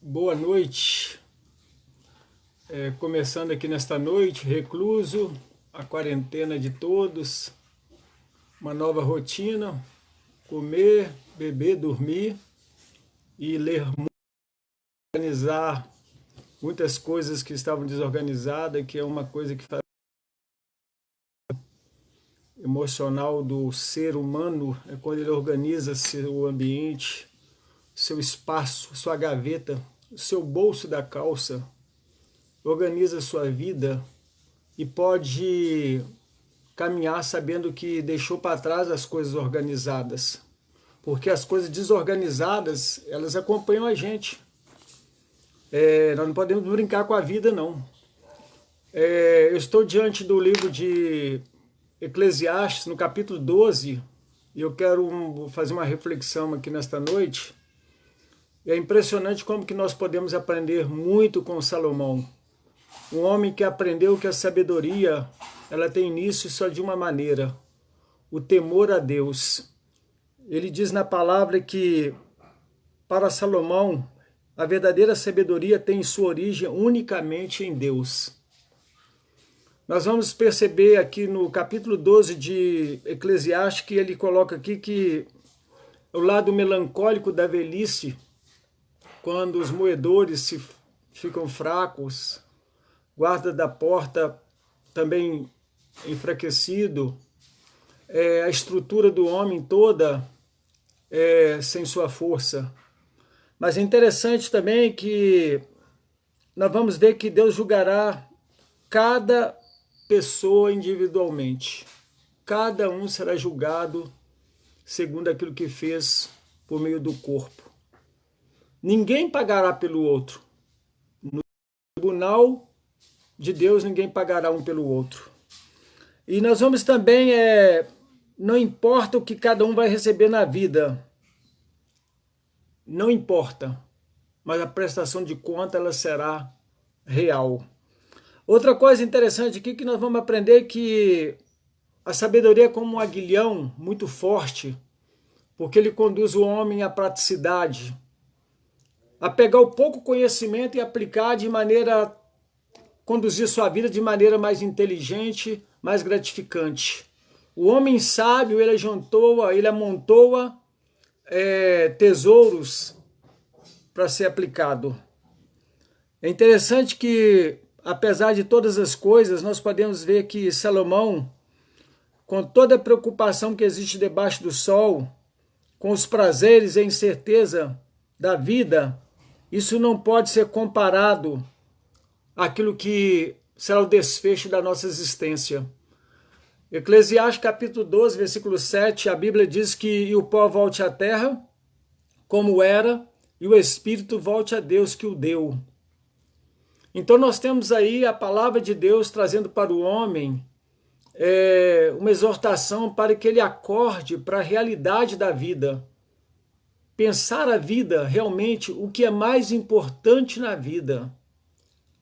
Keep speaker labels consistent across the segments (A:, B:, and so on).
A: Boa noite. Começando aqui nesta noite, recluso, a quarentena de todos, uma nova rotina, comer, beber, dormir e ler muito, organizar muitas coisas que estavam desorganizadas, que é uma coisa que faz emocional do ser humano, é quando ele organiza seu ambiente, seu espaço, sua gaveta, o seu bolso da calça, organiza sua vida e pode caminhar sabendo que deixou para trás as coisas organizadas. Porque as coisas desorganizadas, elas acompanham a gente. Nós não podemos brincar com a vida, não. Eu estou diante do livro de Eclesiastes, no capítulo 12, e eu quero fazer uma reflexão aqui nesta noite. É impressionante como que nós podemos aprender muito com Salomão. Um homem que aprendeu que a sabedoria, ela tem início só de uma maneira, o temor a Deus. Ele diz na palavra que, para Salomão, a verdadeira sabedoria tem sua origem unicamente em Deus. Nós vamos perceber aqui no capítulo 12 de Eclesiastes que ele coloca aqui que o lado melancólico da velhice, quando os moedores ficam fracos, guarda da porta também enfraquecido, a estrutura do homem toda sem sua força. Mas é interessante também que nós vamos ver que Deus julgará cada pessoa individualmente. Cada um será julgado segundo aquilo que fez por meio do corpo. Ninguém pagará pelo outro. No tribunal de Deus, ninguém pagará um pelo outro. E nós vamos também, não importa o que cada um vai receber na vida, não importa, mas a prestação de conta ela será real. Outra coisa interessante aqui que nós vamos aprender que a sabedoria é como um aguilhão muito forte, porque ele conduz o homem à praticidade, a pegar o pouco conhecimento e aplicar de maneira, conduzir sua vida de maneira mais inteligente, mais gratificante. O homem sábio, ele amontoa tesouros para ser aplicado. É interessante que, apesar de todas as coisas, nós podemos ver que Salomão, com toda a preocupação que existe debaixo do sol, com os prazeres e a incerteza da vida, isso não pode ser comparado àquilo que será o desfecho da nossa existência. Eclesiastes capítulo 12, versículo 7, a Bíblia diz que o pó volte à terra, como era, e o espírito volte a Deus que o deu. Então nós temos aí a palavra de Deus trazendo para o homem uma exortação para que ele acorde para a realidade da vida. Pensar a vida realmente, o que é mais importante na vida.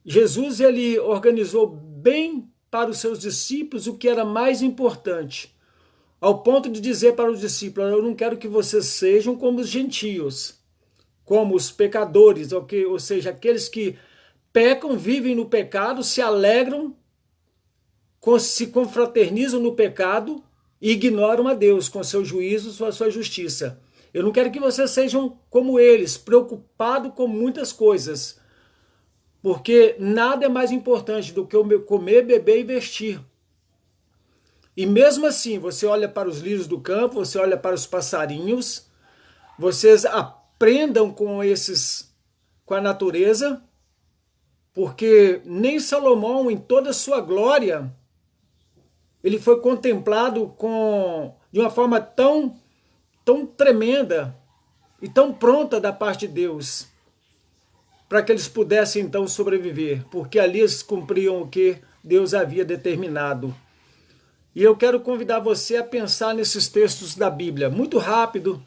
A: Jesus ele organizou bem para os seus discípulos o que era mais importante, ao ponto de dizer para os discípulos: eu não quero que vocês sejam como os gentios, como os pecadores, ou seja, aqueles que pecam, vivem no pecado, se alegram, se confraternizam no pecado e ignoram a Deus com seu juízo, sua justiça. Eu não quero que vocês sejam como eles, preocupados com muitas coisas, porque nada é mais importante do que o meu comer, beber e vestir. E mesmo assim, você olha para os lírios do campo, você olha para os passarinhos, vocês aprendam com a natureza, porque nem Salomão, em toda a sua glória, ele foi contemplado de uma forma tão tremenda e tão pronta da parte de Deus, para que eles pudessem então sobreviver, porque ali eles cumpriam o que Deus havia determinado. E eu quero convidar você a pensar nesses textos da Bíblia, muito rápido.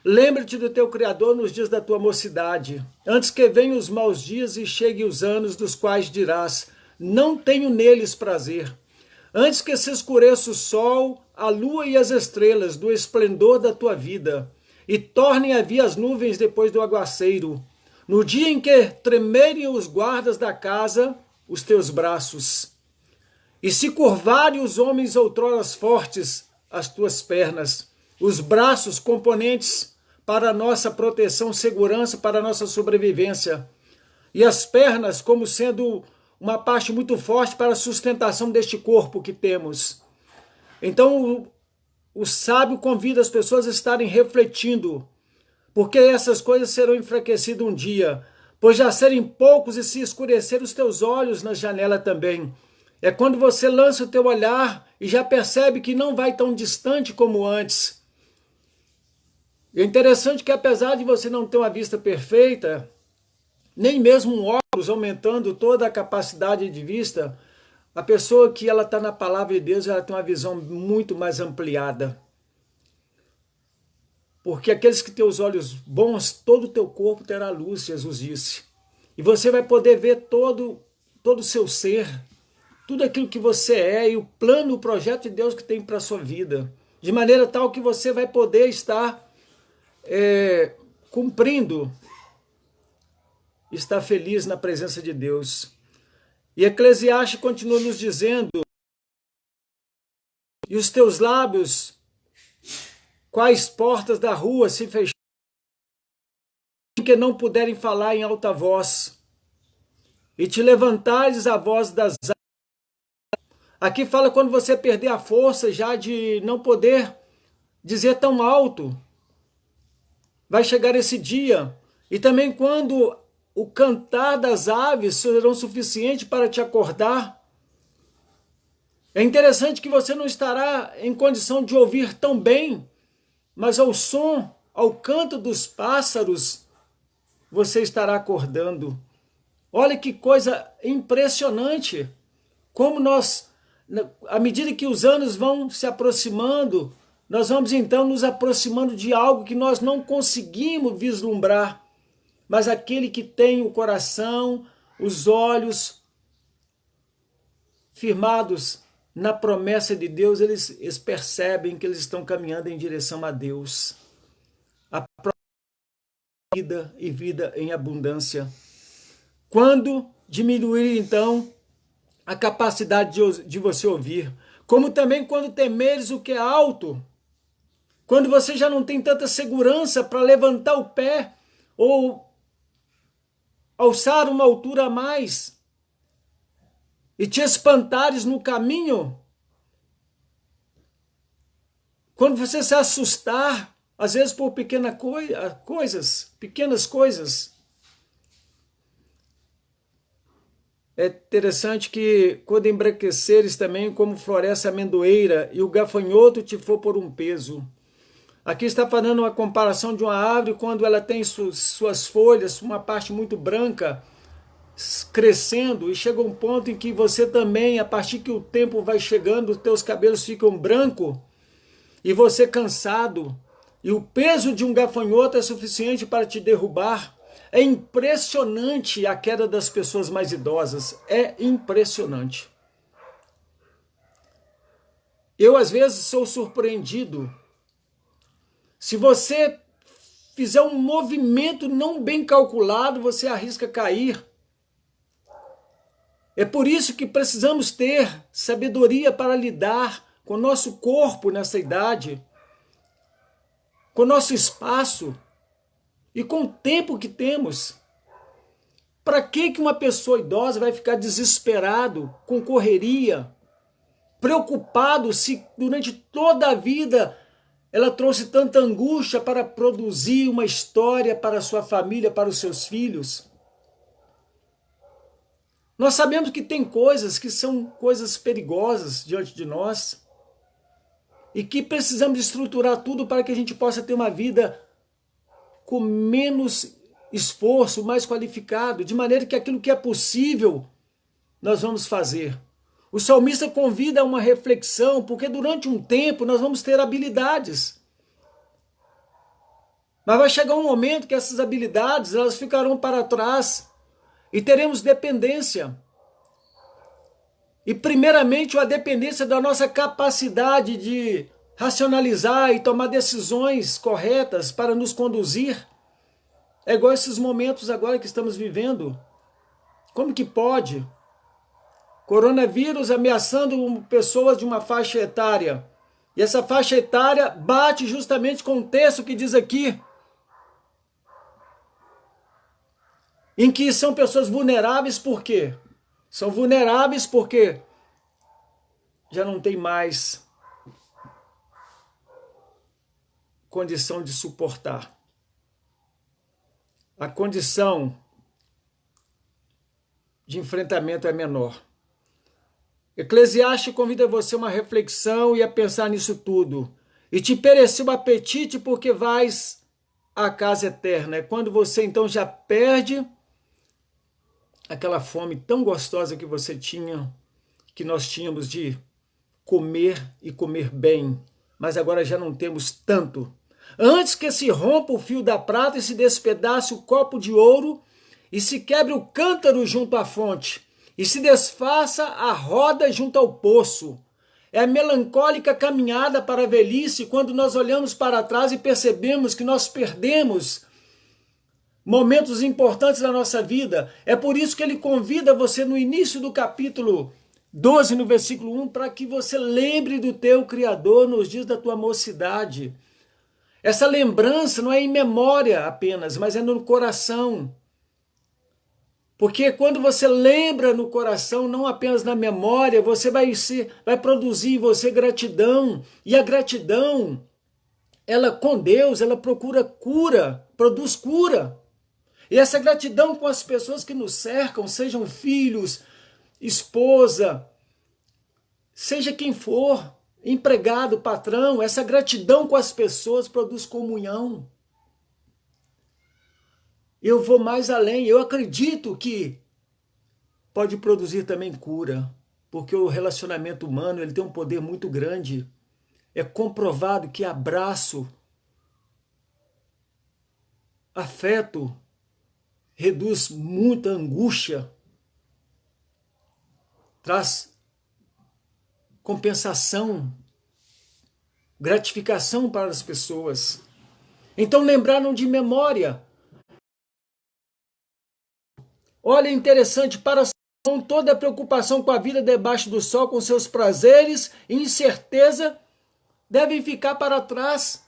A: Lembre-te do teu Criador nos dias da tua mocidade, antes que venham os maus dias e cheguem os anos dos quais dirás: não tenho neles prazer. Antes que se escureça o sol, a lua e as estrelas do esplendor da tua vida, e tornem a vir as nuvens depois do aguaceiro. no dia em que tremerem os guardas da casa, os teus braços, e se curvarem os homens outrora fortes, as tuas pernas, os braços componentes para a nossa proteção, segurança, para a nossa sobrevivência, e as pernas como sendo uma parte muito forte para a sustentação deste corpo que temos. Então, o sábio convida as pessoas a estarem refletindo, porque essas coisas serão enfraquecidas um dia, pois já serem poucos e se escurecer os teus olhos na janela também. É quando você lança o teu olhar e já percebe que não vai tão distante como antes. E é interessante que apesar de você não ter uma vista perfeita, nem mesmo um óculos aumentando toda a capacidade de vista, a pessoa que ela está na palavra de Deus, ela tem uma visão muito mais ampliada. Porque aqueles que têm os olhos bons, todo o teu corpo terá luz, Jesus disse. E você vai poder ver todo o seu ser, tudo aquilo que você é e o plano, o projeto de Deus que tem para a sua vida. De maneira tal que você vai poder estar cumprindo, estar feliz na presença de Deus. E Eclesiastes continua nos dizendo, e os teus lábios, quais portas da rua se fecharam, que não puderem falar em alta voz, e te levantares a voz das águas. Aqui fala quando você perder a força já de não poder dizer tão alto. Vai chegar esse dia. E também quando o cantar das aves serão suficiente para te acordar. É interessante que você não estará em condição de ouvir tão bem, mas ao som, ao canto dos pássaros, você estará acordando. Olha que coisa impressionante, como nós, à medida que os anos vão se aproximando, nós vamos então nos aproximando de algo que nós não conseguimos vislumbrar, mas aquele que tem o coração, os olhos firmados na promessa de Deus, eles percebem que eles estão caminhando em direção a Deus. A vida e vida em abundância. Quando diminuir, então, a capacidade de você ouvir, como também quando temeres o que é alto, quando você já não tem tanta segurança para levantar o pé ou alçar uma altura a mais e te espantares no caminho, quando você se assustar, às vezes por pequenas coisas. É interessante que quando embranqueceres também, como floresce a amendoeira, e o gafanhoto te for por um peso. Aqui está fazendo uma comparação de uma árvore quando ela tem suas folhas, uma parte muito branca, crescendo, e chega um ponto em que você também, a partir que o tempo vai chegando, os teus cabelos ficam brancos, e você cansado, e o peso de um gafanhoto é suficiente para te derrubar. É impressionante a queda das pessoas mais idosas, é impressionante. Eu às vezes sou surpreendido. Se você fizer um movimento não bem calculado, você arrisca cair. É por isso que precisamos ter sabedoria para lidar com o nosso corpo nessa idade, com o nosso espaço e com o tempo que temos. Para que uma pessoa idosa vai ficar desesperado, com correria, preocupado se durante toda a vida ela trouxe tanta angústia para produzir uma história para sua família, para os seus filhos? Nós sabemos que tem coisas que são coisas perigosas diante de nós e que precisamos estruturar tudo para que a gente possa ter uma vida com menos esforço, mais qualificado, de maneira que aquilo que é possível nós vamos fazer. O salmista convida a uma reflexão, porque durante um tempo nós vamos ter habilidades. Mas vai chegar um momento que essas habilidades elas ficarão para trás e teremos dependência. E primeiramente a dependência da nossa capacidade de racionalizar e tomar decisões corretas para nos conduzir. É igual esses momentos agora que estamos vivendo. Como que pode? Coronavírus ameaçando pessoas de uma faixa etária. E essa faixa etária bate justamente com o texto que diz aqui, em que são pessoas vulneráveis por quê? São vulneráveis porque já não tem mais condição de suportar. A condição de enfrentamento é menor. Eclesiastes convida você a uma reflexão e a pensar nisso tudo. E te pereceu o apetite porque vais à casa eterna. É quando você então já perde aquela fome tão gostosa que você tinha, que nós tínhamos de comer e comer bem, mas agora já não temos tanto. Antes que se rompa o fio da prata e se despedace o copo de ouro e se quebre o cântaro junto à fonte e se desfaça a roda junto ao poço. É a melancólica caminhada para a velhice quando nós olhamos para trás e percebemos que nós perdemos momentos importantes da nossa vida. É por isso que ele convida você no início do capítulo 12, no versículo 1, para que você lembre do teu Criador nos dias da tua mocidade. Essa lembrança não é em memória apenas, mas é no coração. Porque quando você lembra no coração, não apenas na memória, você vai produzir em você gratidão. E a gratidão, ela com Deus, ela procura cura, produz cura. E essa gratidão com as pessoas que nos cercam, sejam filhos, esposa, seja quem for, empregado, patrão, essa gratidão com as pessoas produz comunhão. Eu vou mais além, eu acredito que pode produzir também cura, porque o relacionamento humano ele tem um poder muito grande. É comprovado que abraço, afeto, reduz muita angústia, traz compensação, gratificação para as pessoas. Então lembraram de memória. Olha, interessante, para Salomão, toda a preocupação com a vida debaixo do sol, com seus prazeres e incerteza, devem ficar para trás.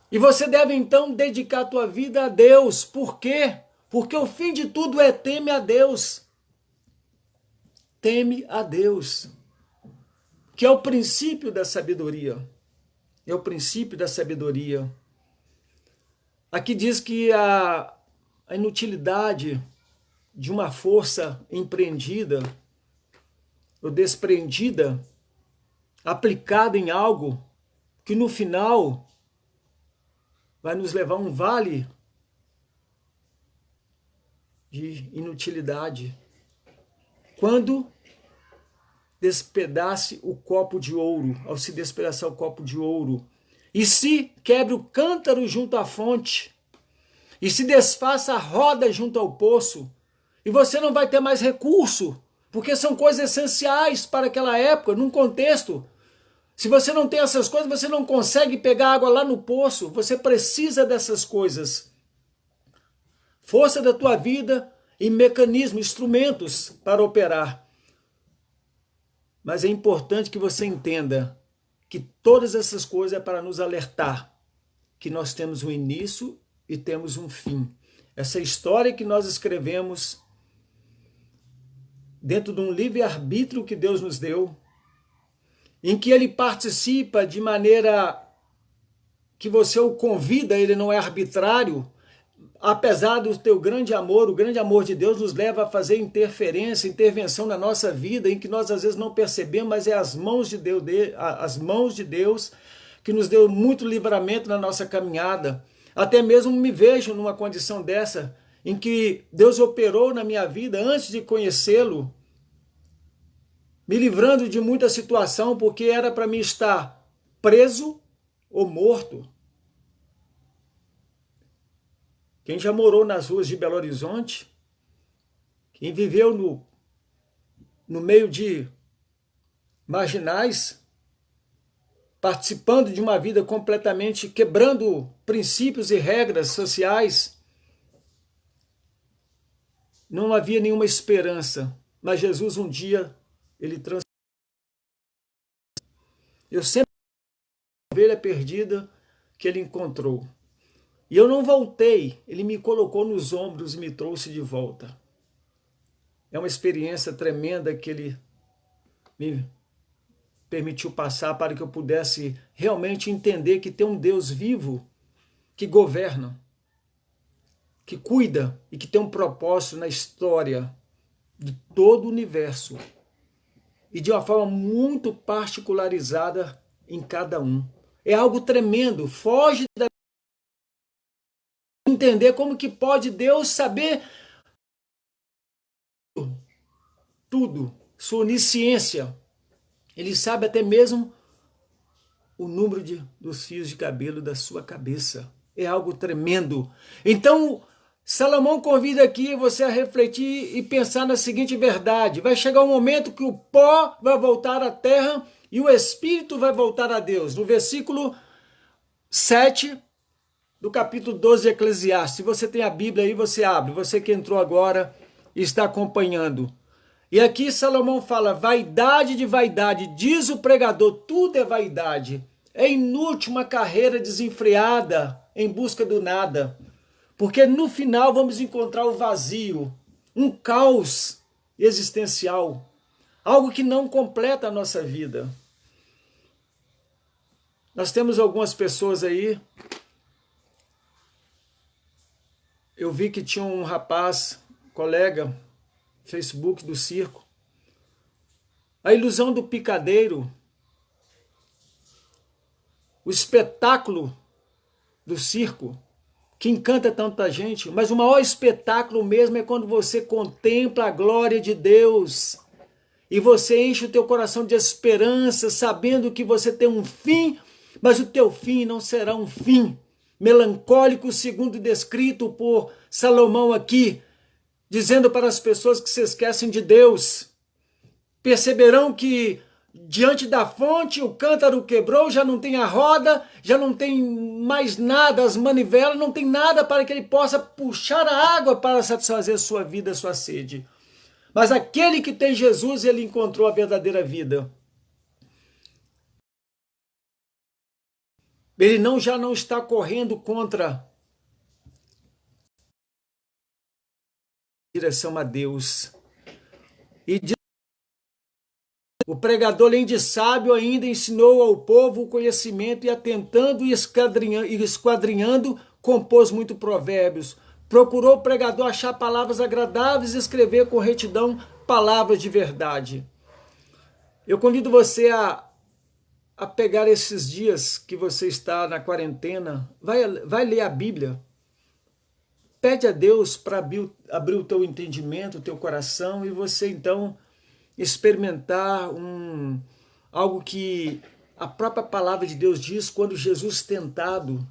A: E você deve então dedicar a tua vida a Deus. Por quê? Porque o fim de tudo é teme a Deus. Teme a Deus. Que é o princípio da sabedoria. É o princípio da sabedoria. Aqui diz que a inutilidade de uma força empreendida ou desprendida, aplicada em algo que no final vai nos levar a um vale de inutilidade. Quando despedace o copo de ouro, ao se despedaçar o copo de ouro, e se quebre o cântaro junto à fonte, e se desfaça a roda junto ao poço, e você não vai ter mais recurso, porque são coisas essenciais para aquela época, num contexto. Se você não tem essas coisas, você não consegue pegar água lá no poço, você precisa dessas coisas. Força da tua vida e mecanismos, instrumentos para operar. Mas é importante que você entenda que todas essas coisas é para nos alertar que nós temos um início e temos um fim. Essa história que nós escrevemos dentro de um livre-arbítrio que Deus nos deu, em que ele participa de maneira que você o convida, ele não é arbitrário, apesar do teu grande amor, o grande amor de Deus nos leva a fazer interferência, intervenção na nossa vida, em que nós às vezes não percebemos, mas é as mãos de Deus que nos deu muito livramento na nossa caminhada. Até mesmo me vejo numa condição dessa, em que Deus operou na minha vida antes de conhecê-lo, me livrando de muita situação, porque era para mim estar preso ou morto. Quem já morou nas ruas de Belo Horizonte, quem viveu no meio de marginais, participando de uma vida completamente, quebrando princípios e regras sociais, não havia nenhuma esperança, mas Jesus um dia, ele transformou. Eu sempre fui a ovelha perdida que ele encontrou. E eu não voltei, ele me colocou nos ombros e me trouxe de volta. É uma experiência tremenda que ele me permitiu passar para que eu pudesse realmente entender que tem um Deus vivo que governa, que cuida e que tem um propósito na história de todo o universo e de uma forma muito particularizada em cada um. É algo tremendo, foge da entender como que pode Deus saber tudo, sua onisciência. Ele sabe até mesmo o número dos fios de cabelo da sua cabeça. É algo tremendo. Então, Salomão convida aqui você a refletir e pensar na seguinte verdade. Vai chegar um momento que o pó vai voltar à terra e o espírito vai voltar a Deus. No versículo 7 do capítulo 12 de Eclesiastes. Se você tem a Bíblia aí, você abre. Você que entrou agora e está acompanhando. E aqui Salomão fala, vaidade de vaidade, diz o pregador, tudo é vaidade. É inútil uma carreira desenfreada em busca do nada, porque no final vamos encontrar o vazio, um caos existencial, algo que não completa a nossa vida. Nós temos algumas pessoas aí, eu vi que tinha um rapaz, colega, Facebook do circo, a ilusão do picadeiro, o espetáculo do circo, que encanta tanta gente, mas o maior espetáculo mesmo é quando você contempla a glória de Deus e você enche o teu coração de esperança, sabendo que você tem um fim, mas o teu fim não será um fim melancólico, segundo descrito por Salomão aqui, dizendo para as pessoas que se esquecem de Deus. Perceberão que diante da fonte o cântaro quebrou, já não tem a roda, já não tem mais nada, as manivelas, não tem nada para que ele possa puxar a água para satisfazer sua vida, sua sede. Mas aquele que tem Jesus, ele encontrou a verdadeira vida. Ele já não está correndo contra direção a Deus. E o pregador, além de sábio, ainda ensinou ao povo o conhecimento e atentando e esquadrinhando, compôs muito provérbios. Procurou o pregador achar palavras agradáveis e escrever com retidão palavras de verdade. Eu convido você a pegar esses dias que você está na quarentena, vai ler a Bíblia. Pede a Deus para abrir o teu entendimento, o teu coração, e você então experimentar algo que a própria palavra de Deus diz quando Jesus tentado.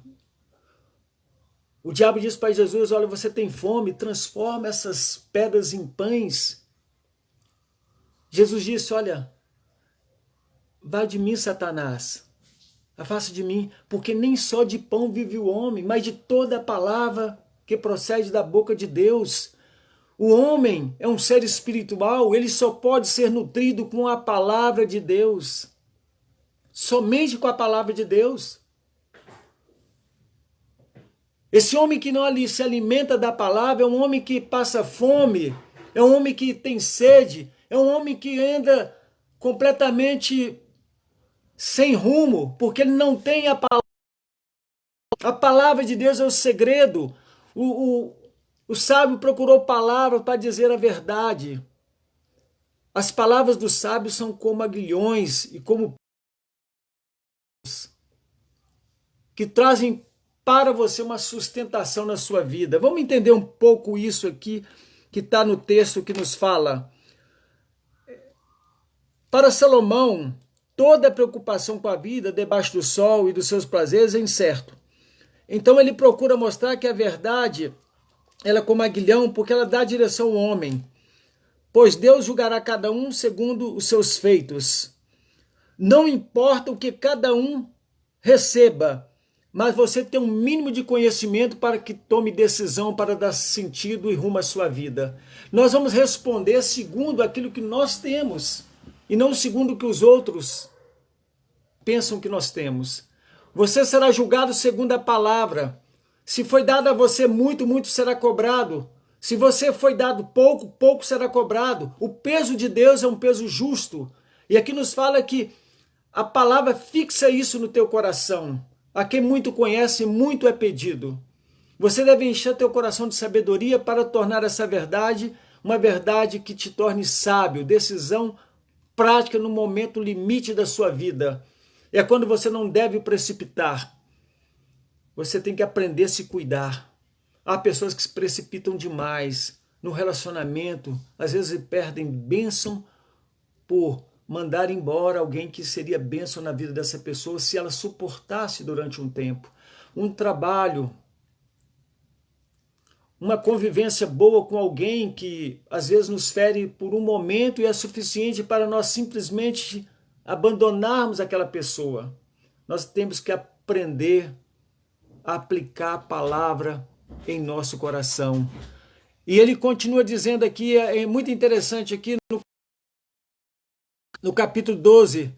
A: O diabo diz para Jesus, olha, você tem fome, transforma essas pedras em pães. Jesus disse, olha, vai de mim, Satanás, afasta de mim, porque nem só de pão vive o homem, mas de toda a palavra que procede da boca de Deus. O homem é um ser espiritual, ele só pode ser nutrido com a palavra de Deus. Somente com a palavra de Deus. Esse homem que não se alimenta da palavra é um homem que passa fome, é um homem que tem sede, é um homem que anda completamente sem rumo, porque ele não tem a palavra. A palavra de Deus é o segredo. O sábio procurou palavras para dizer a verdade. As palavras dos sábios são como aguilhões e como que trazem para você uma sustentação na sua vida. Vamos entender um pouco isso aqui que está no texto que nos fala. Para Salomão, toda preocupação com a vida debaixo do sol e dos seus prazeres é incerto. Então ele procura mostrar que a verdade, ela é como aguilhão, porque ela dá direção ao homem. Pois Deus julgará cada um segundo os seus feitos. Não importa o que cada um receba, mas você tem um mínimo de conhecimento para que tome decisão para dar sentido e rumo à sua vida. Nós vamos responder segundo aquilo que nós temos e não segundo o que os outros pensam que nós temos. Você será julgado segundo a palavra. Se foi dado a você muito, muito será cobrado. Se você foi dado pouco, pouco será cobrado. O peso de Deus é um peso justo. E aqui nos fala que a palavra fixa isso no teu coração. A quem muito conhece, muito é pedido. Você deve encher teu coração de sabedoria para tornar essa verdade uma verdade que te torne sábio, decisão prática no momento limite da sua vida. É quando você não deve precipitar. Você tem que aprender a se cuidar. Há pessoas que se precipitam demais no relacionamento, às vezes perdem bênção por mandar embora alguém que seria bênção na vida dessa pessoa se ela suportasse durante um tempo. Um trabalho, uma convivência boa com alguém que às vezes nos fere por um momento e é suficiente para nós simplesmente abandonarmos aquela pessoa. Nós temos que aprender a aplicar a palavra em nosso coração. E ele continua dizendo aqui, é muito interessante aqui no capítulo 12,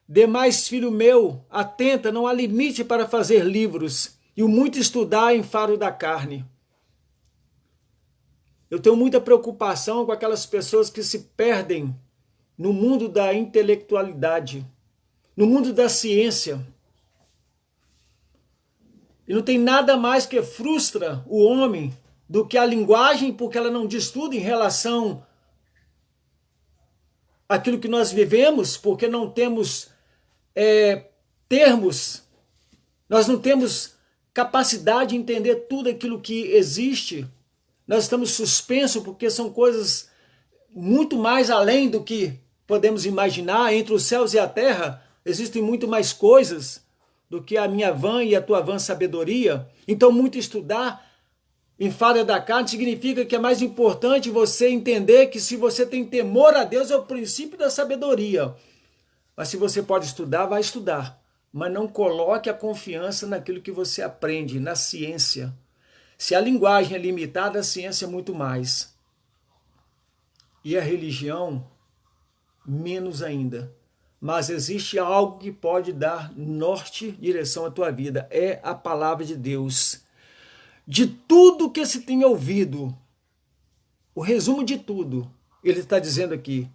A: demais, filho meu, atenta, não há limite para fazer livros, e o muito estudar em faro da carne. Eu tenho muita preocupação com aquelas pessoas que se perdem no mundo da intelectualidade, no mundo da ciência. E não tem nada mais que frustra o homem do que a linguagem, porque ela não diz tudo em relação àquilo que nós vivemos, porque não temos termos, nós não temos capacidade de entender tudo aquilo que existe. Nós estamos suspensos porque são coisas muito mais além do que podemos imaginar. Entre os céus e a terra existem muito mais coisas do que a minha vã e a tua vã sabedoria. Então, muito estudar em faro da carne significa que é mais importante você entender que se você tem temor a Deus é o princípio da sabedoria. Mas se você pode estudar, vai estudar. Mas não coloque a confiança naquilo que você aprende, na ciência. Se a linguagem é limitada, a ciência é muito mais. E a religião, menos ainda. Mas existe algo que pode dar norte, direção à tua vida. É a palavra de Deus. De tudo que se tem ouvido, o resumo de tudo, ele está dizendo aqui,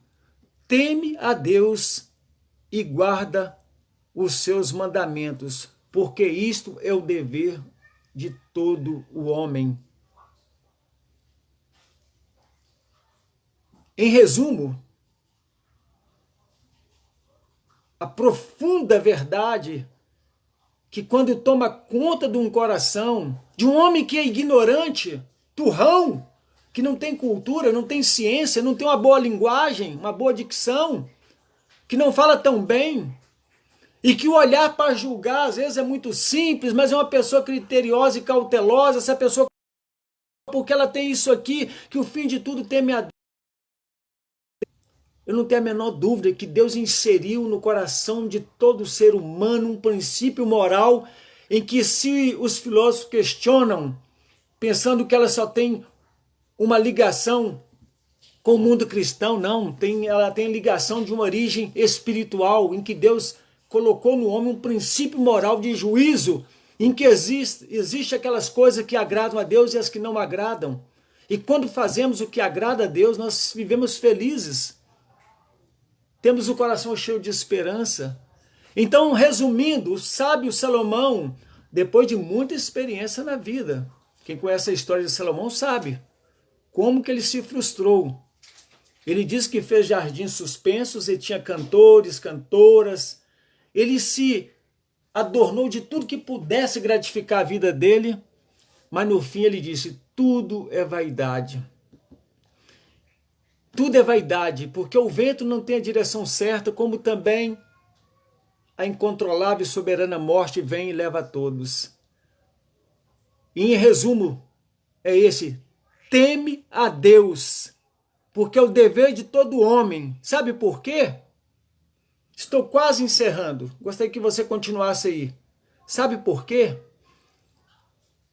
A: teme a Deus e guarda os seus mandamentos, porque isto é o dever de todo o homem. Em resumo, a profunda verdade que quando toma conta de um coração, de um homem que é ignorante, turrão, que não tem cultura, não tem ciência, não tem uma boa linguagem, uma boa dicção, que não fala tão bem, e que o olhar para julgar às vezes é muito simples, mas é uma pessoa criteriosa e cautelosa, essa pessoa, porque ela tem isso aqui, que o fim de tudo teme a Deus. Eu não tenho a menor dúvida que Deus inseriu no coração de todo ser humano um princípio moral em que, se os filósofos questionam, pensando que ela só tem uma ligação com o mundo cristão, não, ela tem ligação de uma origem espiritual, em que Deus colocou no homem um princípio moral de juízo, em que existe aquelas coisas que agradam a Deus e as que não agradam. E quando fazemos o que agrada a Deus, nós vivemos felizes. Temos o coração cheio de esperança. Então, resumindo, o sábio Salomão, depois de muita experiência na vida, quem conhece a história de Salomão sabe como que ele se frustrou. Ele diz que fez jardins suspensos e tinha cantores, cantoras. Ele se adornou de tudo que pudesse gratificar a vida dele, mas no fim ele disse, tudo é vaidade. Tudo é vaidade, porque o vento não tem a direção certa, como também a incontrolável e soberana morte vem e leva a todos. E em resumo, é esse, teme a Deus, porque é o dever de todo homem. Sabe por quê? Estou quase encerrando, gostaria que você continuasse aí. Sabe por quê?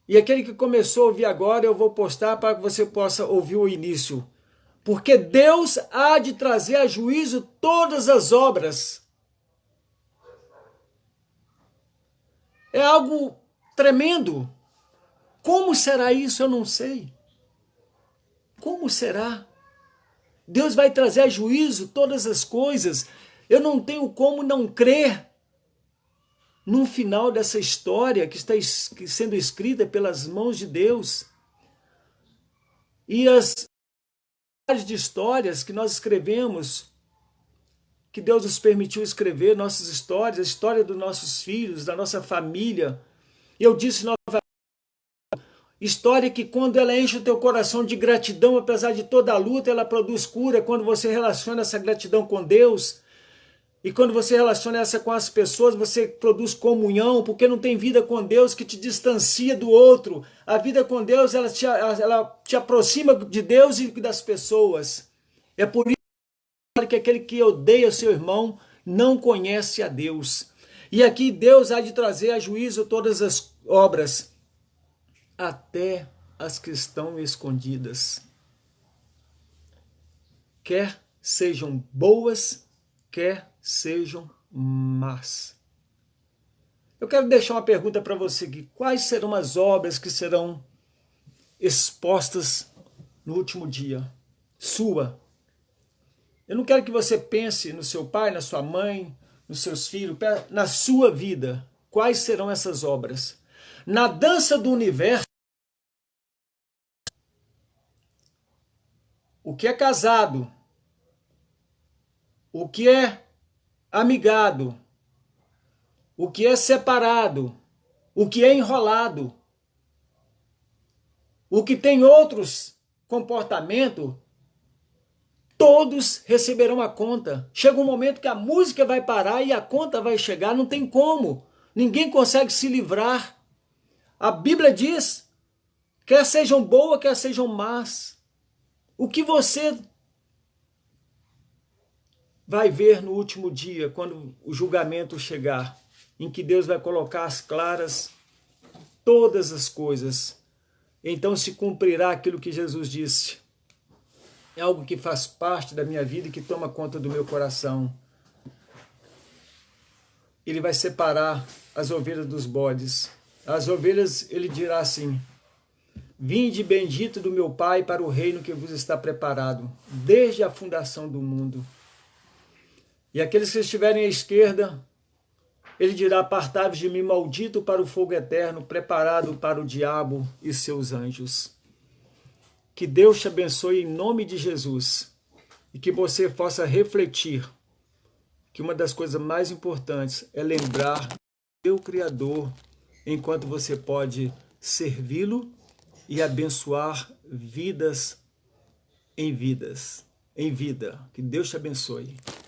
A: E aquele que começou a ouvir agora, eu vou postar para que você possa ouvir o início. Porque Deus há de trazer a juízo todas as obras. É algo tremendo. Como será isso? Eu não sei. Como será? Deus vai trazer a juízo todas as coisas. Eu não tenho como não crer no final dessa história que está sendo escrita pelas mãos de Deus. E as de histórias que nós escrevemos, que Deus nos permitiu escrever, nossas histórias, a história dos nossos filhos, da nossa família. Eu disse novamente, história que quando ela enche o teu coração de gratidão, apesar de toda a luta, ela produz cura. Quando você relaciona essa gratidão com Deus, e quando você relaciona essa com as pessoas, você produz comunhão, porque não tem vida com Deus que te distancia do outro. A vida com Deus, ela te aproxima de Deus e das pessoas. É por isso que aquele que odeia seu irmão não conhece a Deus. E aqui Deus há de trazer a juízo todas as obras, até as que estão escondidas. Quer sejam boas, quer sejam más. Eu quero deixar uma pergunta para você aqui. Quais serão as obras que serão expostas no último dia? Sua. Eu não quero que você pense no seu pai, na sua mãe, nos seus filhos, na sua vida. Quais serão essas obras? Na dança do universo, o que é casado, o que é amigado, o que é separado, o que é enrolado, o que tem outros comportamentos, todos receberão a conta. Chega um momento que a música vai parar e a conta vai chegar, não tem como. Ninguém consegue se livrar. A Bíblia diz, quer sejam boas, quer sejam más. O que você vai ver no último dia, quando o julgamento chegar, em que Deus vai colocar às claras todas as coisas. Então se cumprirá aquilo que Jesus disse. É algo que faz parte da minha vida e que toma conta do meu coração. Ele vai separar as ovelhas dos bodes. As ovelhas, ele dirá assim, vinde bendito do meu Pai para o reino que vos está preparado, desde a fundação do mundo. E aqueles que estiverem à esquerda, ele dirá, apartai-vos de mim, maldito, para o fogo eterno, preparado para o diabo e seus anjos. Que Deus te abençoe em nome de Jesus e que você possa refletir que uma das coisas mais importantes é lembrar do teu Criador enquanto você pode servi-lo e abençoar vidas em vida. Que Deus te abençoe.